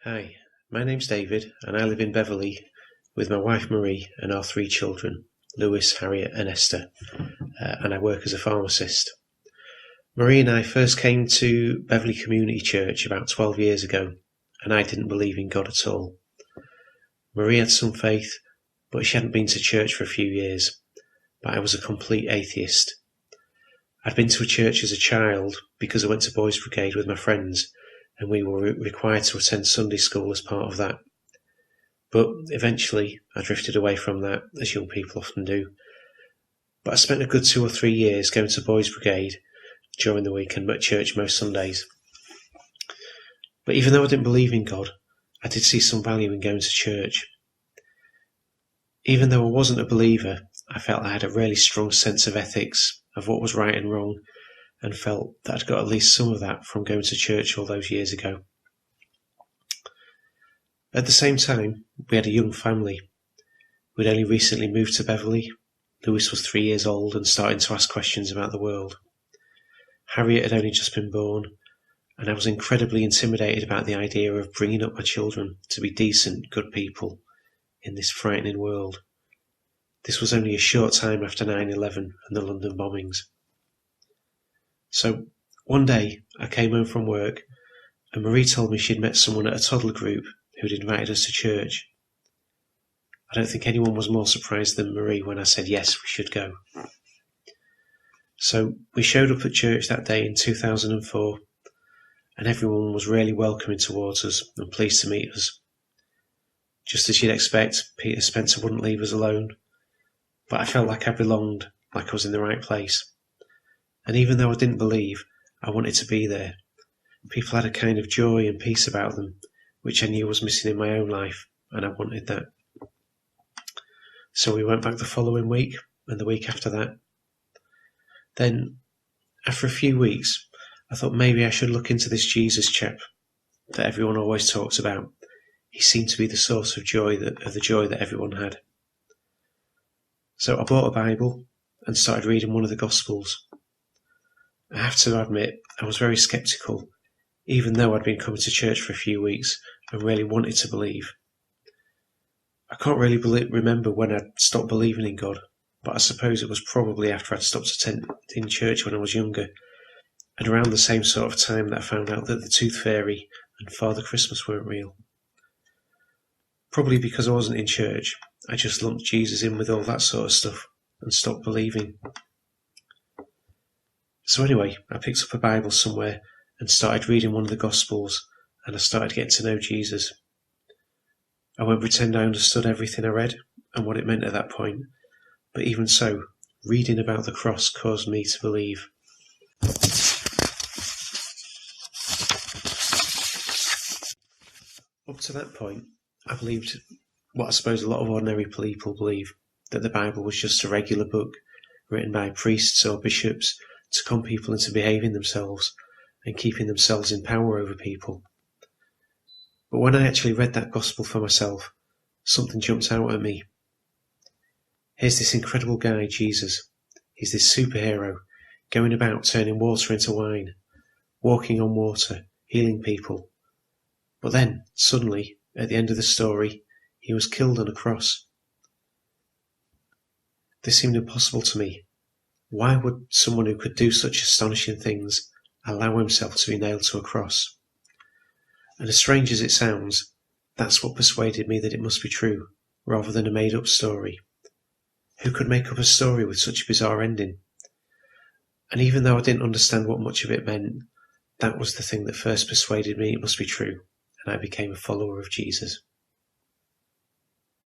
Hi, my name's David and I live in Beverley with my wife Marie and our three children, Lewis, Harriet and Esther, and I work as a pharmacist. Marie and I first came to Beverley Community Church about 12 years ago, and I didn't believe in God at all. Marie had some faith, but she hadn't been to church for a few years, but I was a complete atheist. I'd been to a church as a child because I went to Boys Brigade with my friends, and we were required to attend Sunday school as part of that. But eventually I drifted away from that, as young people often do. But I spent a good 2 or 3 years going to Boys Brigade during the week and at church most Sundays. But even though I didn't believe in God, I did see some value in going to church. Even though I wasn't a believer, I felt I had a really strong sense of ethics, of what was right and wrong, and felt that I'd got at least some of that from going to church all those years ago. At the same time, we had a young family. We'd only recently moved to Beverley. Lewis was 3 years old and starting to ask questions about the world. Harriet had only just been born, and I was incredibly intimidated about the idea of bringing up my children to be decent, good people in this frightening world. This was only a short time after 9/11 and the London bombings. So one day I came home from work and Marie told me she'd met someone at a toddler group who'd invited us to church. I don't think anyone was more surprised than Marie when I said yes, we should go. So we showed up at church that day in 2004, and everyone was really welcoming towards us and pleased to meet us. Just as you'd expect, Peter Spencer wouldn't leave us alone, but I felt like I belonged, like I was in the right place. And even though I didn't believe, I wanted to be there. People had a kind of joy and peace about them, which I knew was missing in my own life, and I wanted that. So we went back the following week, and the week after that. Then, after a few weeks, I thought maybe I should look into this Jesus chap that everyone always talks about. He seemed to be the source of the joy that everyone had. So I bought a Bible and started reading one of the Gospels. I have to admit, I was very sceptical, even though I'd been coming to church for a few weeks and really wanted to believe. I can't really remember when I'd stopped believing in God, but I suppose it was probably after I'd stopped attending church when I was younger, and around the same sort of time that I found out that the Tooth Fairy and Father Christmas weren't real. Probably because I wasn't in church, I just lumped Jesus in with all that sort of stuff and stopped believing. So anyway, I picked up a Bible somewhere and started reading one of the Gospels, and I started getting to know Jesus. I won't pretend I understood everything I read and what it meant at that point, but even so, reading about the cross caused me to believe. Up to that point, I believed what I suppose a lot of ordinary people believe, that the Bible was just a regular book written by priests or bishops to con people into behaving themselves and keeping themselves in power over people. But when I actually read that gospel for myself, something jumped out at me. Here's this incredible guy, Jesus. He's this superhero, going about turning water into wine, walking on water, healing people. But then, suddenly, at the end of the story, he was killed on a cross. This seemed impossible to me. Why would someone who could do such astonishing things allow himself to be nailed to a cross? And as strange as it sounds, that's what persuaded me that it must be true, rather than a made-up story. Who could make up a story with such a bizarre ending? And even though I didn't understand what much of it meant, that was the thing that first persuaded me it must be true, and I became a follower of Jesus.